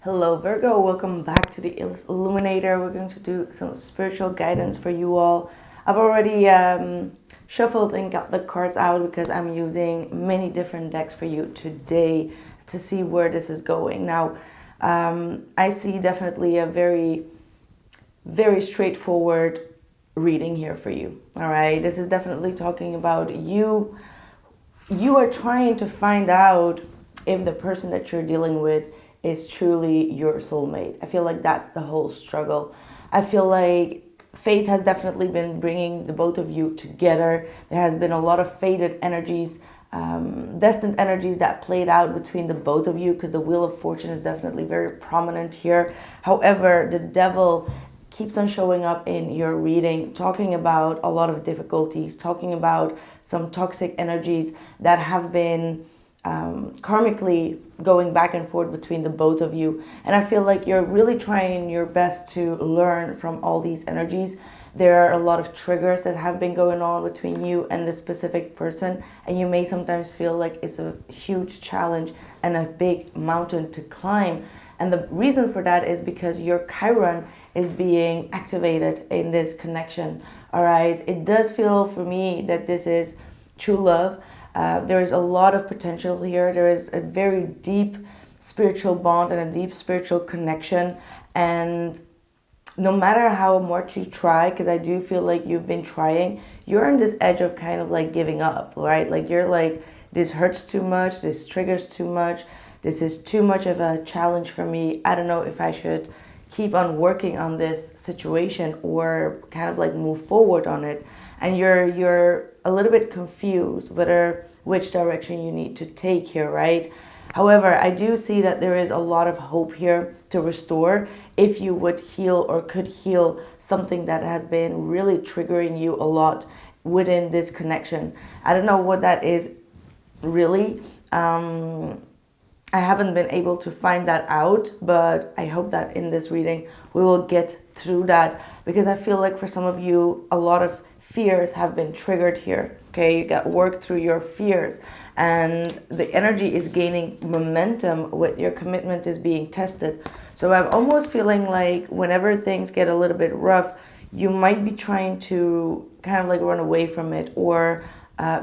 Hello Virgo, welcome back to the Illest Illuminator. We're going to do some spiritual guidance for you all. I've already shuffled and got the cards out because I'm using many different decks for you today to see where this is going. Now, I see definitely a very, very straightforward reading here for you. All right, this is definitely talking about you. You are trying to find out if the person that you're dealing with is truly your soulmate. I feel like that's the whole struggle. I feel like fate has definitely been bringing the both of you together. There has been a lot of fated energies, destined energies that played out between the both of you, because the Wheel of Fortune is definitely very prominent here. However, the devil keeps on showing up in your reading, talking about a lot of difficulties, talking about some toxic energies that have been karmically going back and forth between the both of you. And I feel like you're really trying your best to learn from all these energies. There are a lot of triggers that have been going on between you and this specific person, and you may sometimes feel like it's a huge challenge and a big mountain to climb. And the reason for that is because your Chiron is being activated in this connection. All right, it does feel for me that this is true love. There is a lot of potential here. There is a very deep spiritual bond and a deep spiritual connection. And no matter how much you try, because I do feel like you've been trying, you're on this edge of kind of like giving up, right? Like you're like, this hurts too much, this triggers too much, this is too much of a challenge for me. I don't know if I should keep on working on this situation or kind of like move forward on it. And you're a little bit confused whether which direction you need to take here, right? However, I do see that there is a lot of hope here to restore if you would heal or could heal something that has been really triggering you a lot within this connection. I don't know what that is really. I haven't been able to find that out, but I hope that in this reading we will get through that, because I feel like for some of you, a lot of fears have been triggered here. Okay, you got worked through your fears, and the energy is gaining momentum with your commitment is being tested. So I'm almost feeling like whenever things get a little bit rough, you might be trying to kind of like run away from it or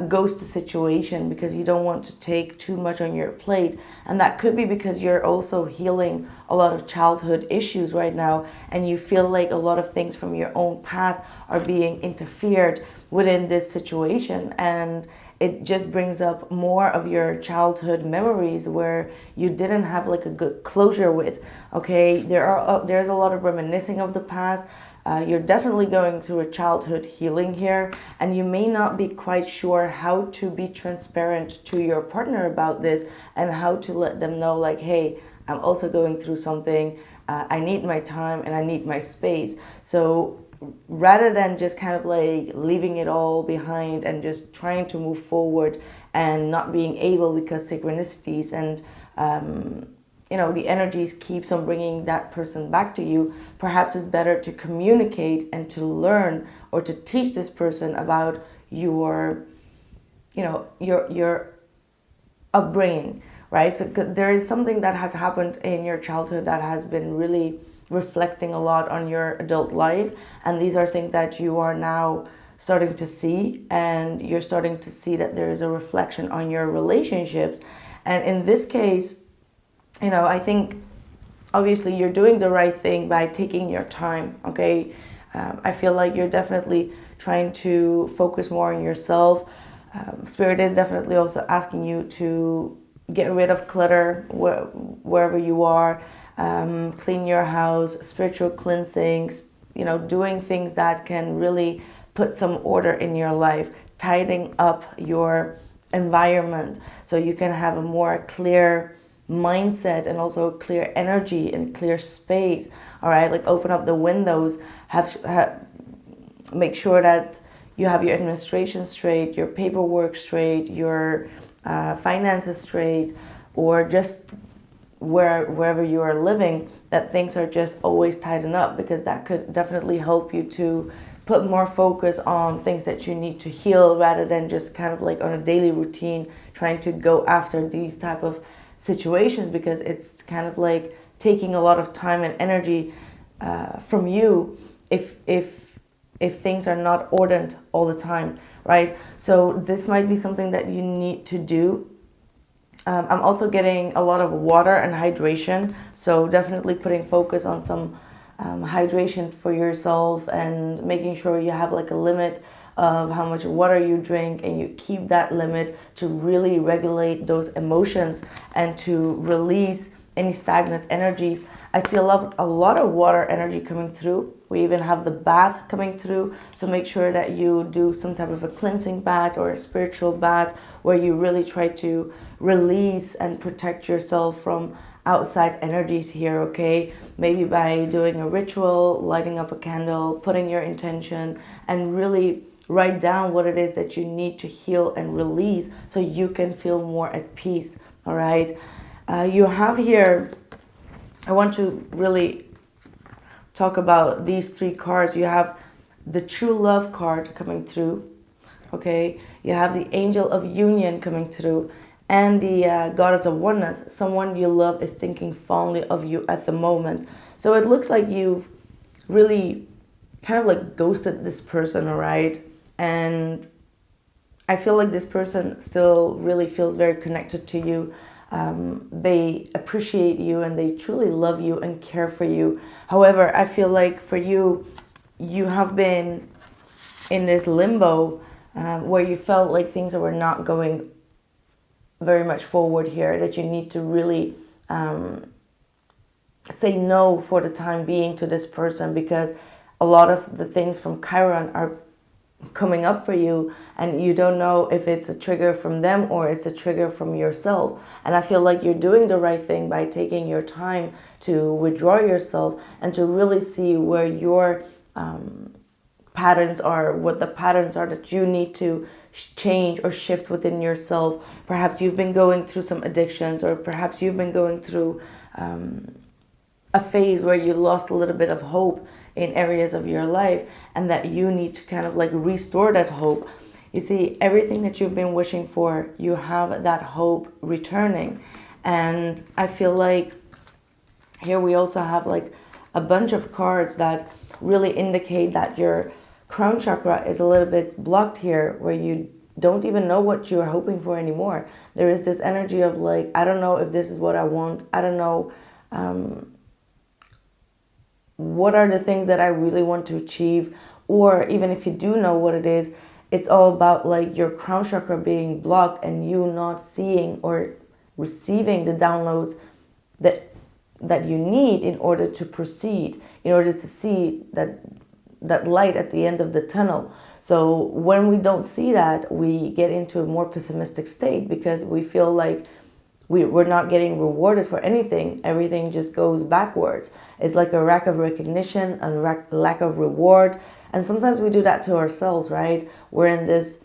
ghost the situation because you don't want to take too much on your plate. And that could be because you're also healing a lot of childhood issues right now, and you feel like a lot of things from your own past are being interfered within this situation, and it just brings up more of your childhood memories where you didn't have like a good closure with. Okay, there's a lot of reminiscing of the past. You're definitely going through a childhood healing here, and you may not be quite sure how to be transparent to your partner about this and how to let them know like, hey, I'm also going through something. I need my time and I need my space. So rather than just kind of like leaving it all behind and just trying to move forward and not being able because synchronicities and the energies keeps on bringing that person back to you, perhaps it's better to communicate and to learn or to teach this person about your upbringing, right? So there is something that has happened in your childhood that has been really reflecting a lot on your adult life, and these are things that you are now starting to see, and you're starting to see that there is a reflection on your relationships. And in this case, I think obviously you're doing the right thing by taking your time, okay? I feel like you're definitely trying to focus more on yourself. Spirit is definitely also asking you to get rid of clutter wherever you are, clean your house, spiritual cleansings, doing things that can really put some order in your life, tidying up your environment so you can have a more clear mindset and also clear energy and clear space. All right, like open up the windows, make sure that you have your administration straight, your paperwork straight, your finances straight, or just wherever you are living, that things are just always tightened up, because that could definitely help you to put more focus on things that you need to heal rather than just kind of like on a daily routine trying to go after these type of situations, because it's kind of like taking a lot of time and energy from you if things are not ordered all the time, right? So this might be something that you need to do. I'm also getting a lot of water and hydration, so definitely putting focus on some hydration for yourself and making sure you have like a limit of how much water you drink, and you keep that limit to really regulate those emotions and to release any stagnant energies. I see a lot of water energy coming through. We even have the bath coming through, so make sure that you do some type of a cleansing bath or a spiritual bath where you really try to release and protect yourself from outside energies here, okay? Maybe by doing a ritual, lighting up a candle, putting your intention, and really write down what it is that you need to heal and release so you can feel more at peace, all right? You have here, I want to really talk about these three cards. You have the true love card coming through, okay? You have the angel of union coming through, and the goddess of oneness. Someone you love is thinking fondly of you at the moment. So it looks like you've really kind of like ghosted this person, all right? And I feel like this person still really feels very connected to you. They appreciate you and they truly love you and care for you. However, I feel like for you, you have been in this limbo where you felt like things were not going very much forward here, that you need to really say no for the time being to this person, because a lot of the things from Chiron are coming up for you and you don't know if it's a trigger from them or it's a trigger from yourself. And I feel like you're doing the right thing by taking your time to withdraw yourself and to really see where your patterns are, what the patterns are that you need to change or shift within yourself. Perhaps you've been going through some addictions, or perhaps you've been going through a phase where you lost a little bit of hope in areas of your life, and that you need to kind of like restore that hope. You see, everything that you've been wishing for, you have that hope returning. And I feel like here we also have like a bunch of cards that really indicate that your crown chakra is a little bit blocked here, where you don't even know what you're hoping for anymore. There is this energy of like, I don't know if this is what I want. I don't know what are the things that I really want to achieve. Or even if you do know what it is, it's all about like your crown chakra being blocked and you not seeing or receiving the downloads that you need in order to proceed, in order to see that light at the end of the tunnel. So when we don't see that, we get into a more pessimistic state, because we feel like we're not getting rewarded for anything. Everything just goes backwards. It's like a lack of recognition, a lack of reward. And sometimes we do that to ourselves, right? We're in this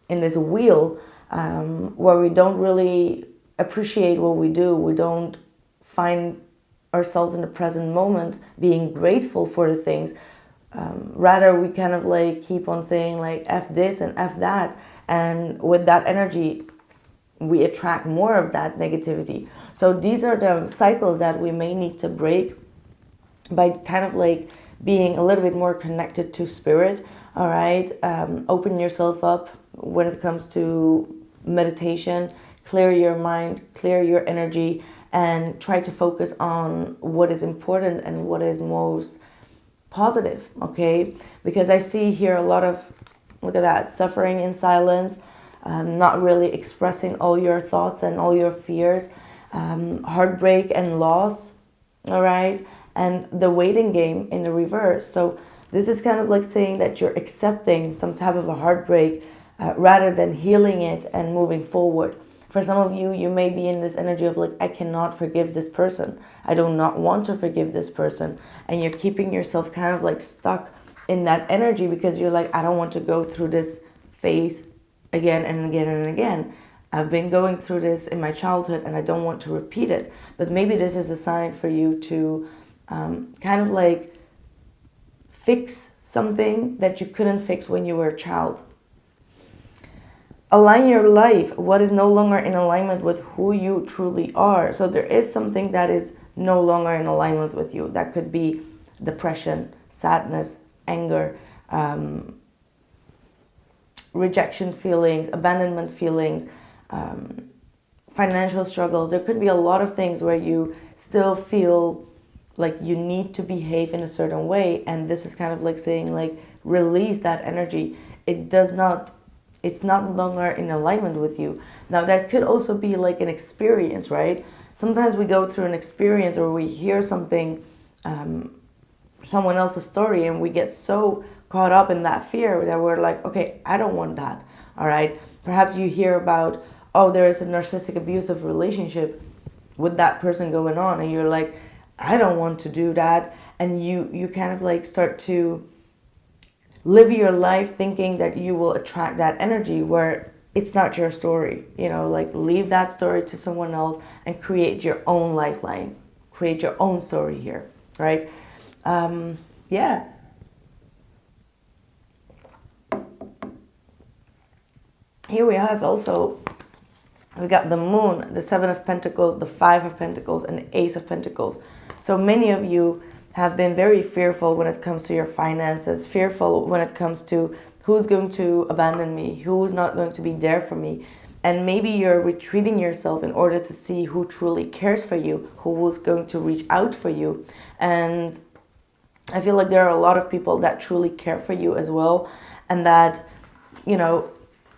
wheel where we don't really appreciate what we do. We don't find ourselves in the present moment being grateful for the things. Rather, we kind of like keep on saying like F this and F that. And with that energy, we attract more of that negativity. So these are the cycles that we may need to break by kind of like being a little bit more connected to spirit. All right. Open yourself up when it comes to meditation. Clear your mind, clear your energy, and try to focus on what is important and what is most positive. Okay. Because I see here a lot of, look at that, suffering in silence. Not really expressing all your thoughts and all your fears, heartbreak and loss, all right, and the waiting game in the reverse. So this is kind of like saying that you're accepting some type of a heartbreak rather than healing it and moving forward. For some of you, you may be in this energy of like, I cannot forgive this person. I do not want to forgive this person. And you're keeping yourself kind of like stuck in that energy because you're like, I don't want to go through this phase again and again and again. I've been going through this in my childhood and I don't want to repeat it. But maybe this is a sign for you to kind of like fix something that you couldn't fix when you were a child. align your life, what is no longer in alignment with who you truly are. So there is something that is no longer in alignment with you. That could be depression, sadness, anger, rejection feelings, abandonment feelings, financial struggles. There could be a lot of things where you still feel like you need to behave in a certain way, and this is kind of like saying, like, release that energy. It's not longer in alignment with you. Now that could also be like an experience, right? Sometimes we go through an experience, or we hear something, someone else's story, and we get so caught up in that fear that we're like, okay, I don't want that. All right, perhaps you hear about, oh, there is a narcissistic abusive relationship with that person going on, and you're like, I don't want to do that. And you kind of like start to live your life thinking that you will attract that energy, where it's not your story. You know, like, leave that story to someone else and create your own lifeline, create your own story here, right? Yeah. Here we have also, we got the Moon, the Seven of Pentacles, the Five of Pentacles, and the Ace of Pentacles. So many of you have been very fearful when it comes to your finances, fearful when it comes to who's going to abandon me, who's not going to be there for me. And maybe you're retreating yourself in order to see who truly cares for you, who is going to reach out for you. And I feel like there are a lot of people that truly care for you as well. And that, you know,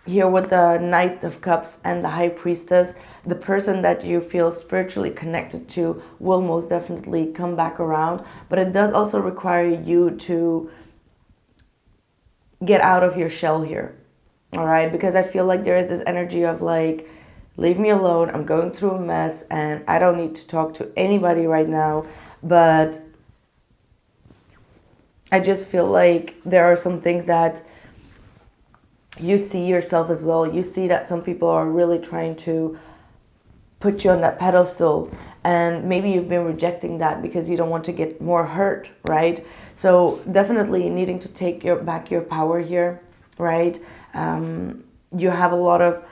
here with the Knight of Cups and the High Priestess, the person that you feel spiritually connected to will most definitely come back around. But it does also require you to get out of your shell here. All right, because I feel like there is this energy of like, leave me alone, I'm going through a mess and I don't need to talk to anybody right now. But I just feel like there are some things that you see yourself as well. You see that some people are really trying to put you on that pedestal, and maybe you've been rejecting that because you don't want to get more hurt, right? So definitely needing to take back your power here, right? You have a lot of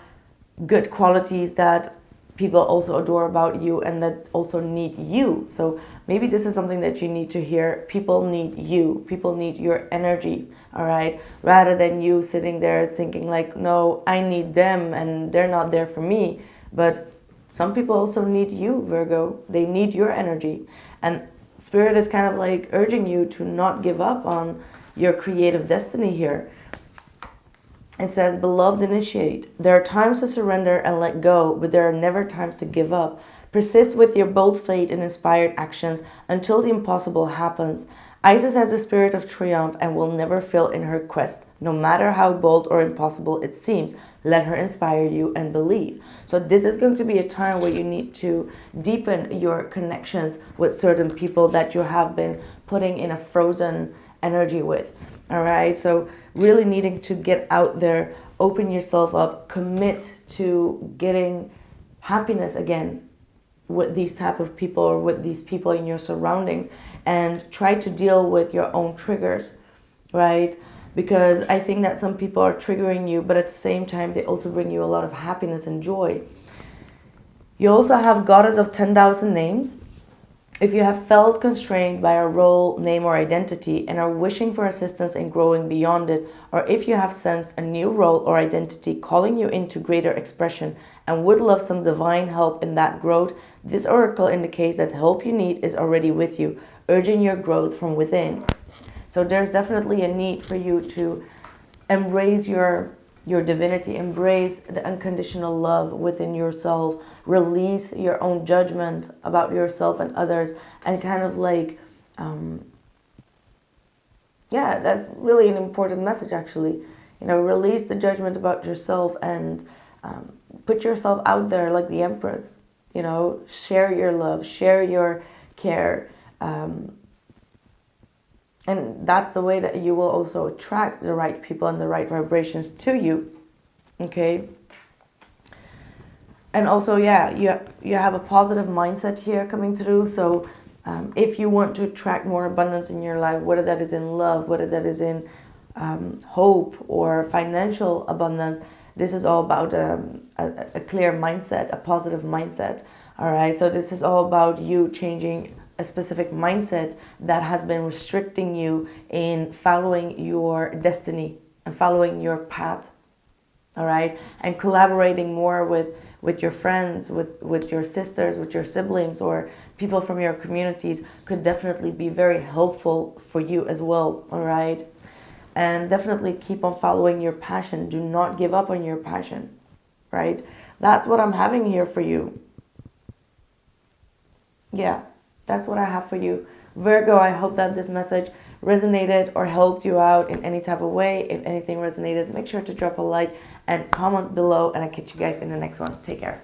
good qualities that people also adore about you and that also need you. So maybe this is something that you need to hear. People need you. People need your energy, all right? Rather than you sitting there thinking like, no, I need them and they're not there for me. But some people also need you, Virgo. They need your energy. And Spirit is kind of like urging you to not give up on your creative destiny here. It says, beloved, initiate. There are times to surrender and let go, but there are never times to give up. Persist with your bold faith and inspired actions until the impossible happens. Isis has the spirit of triumph and will never fail in her quest, no matter how bold or impossible it seems. Let her inspire you and believe. So this is going to be a time where you need to deepen your connections with certain people that you have been putting in a frozen energy with. All right, so really needing to get out there, open yourself up, commit to getting happiness again with these type of people or with these people in your surroundings, and try to deal with your own triggers, right? Because I think that some people are triggering you, but at the same time, they also bring you a lot of happiness and joy. You also have Goddess of 10,000 names. If you have felt constrained by a role, name, or identity and are wishing for assistance in growing beyond it, or if you have sensed a new role or identity calling you into greater expression and would love some divine help in that growth, this oracle indicates that help you need is already with you, urging your growth from within. So there's definitely a need for you to embrace your divinity, embrace the unconditional love within yourself, release your own judgment about yourself and others, and kind of like, yeah, that's really an important message actually. You know, release the judgment about yourself and put yourself out there like the Empress. You know, share your love, share your care. And that's the way that you will also attract the right people and the right vibrations to you. Okay. And also, yeah, you have a positive mindset here coming through. So if you want to attract more abundance in your life, whether that is in love, whether that is in hope or financial abundance, this is all about a clear mindset, a positive mindset. All right, so this is all about you changing a specific mindset that has been restricting you in following your destiny and following your path. All right, and collaborating more with your friends, with your sisters, with your siblings, or people from your communities could definitely be very helpful for you as well. All right, and definitely keep on following your passion. Do not give up on your passion. Right, that's what I'm having here for you. Yeah, that's what I have for you. Virgo, I hope that this message resonated or helped you out in any type of way. If anything resonated, make sure to drop a like and comment below, and I'll catch you guys in the next one. Take care.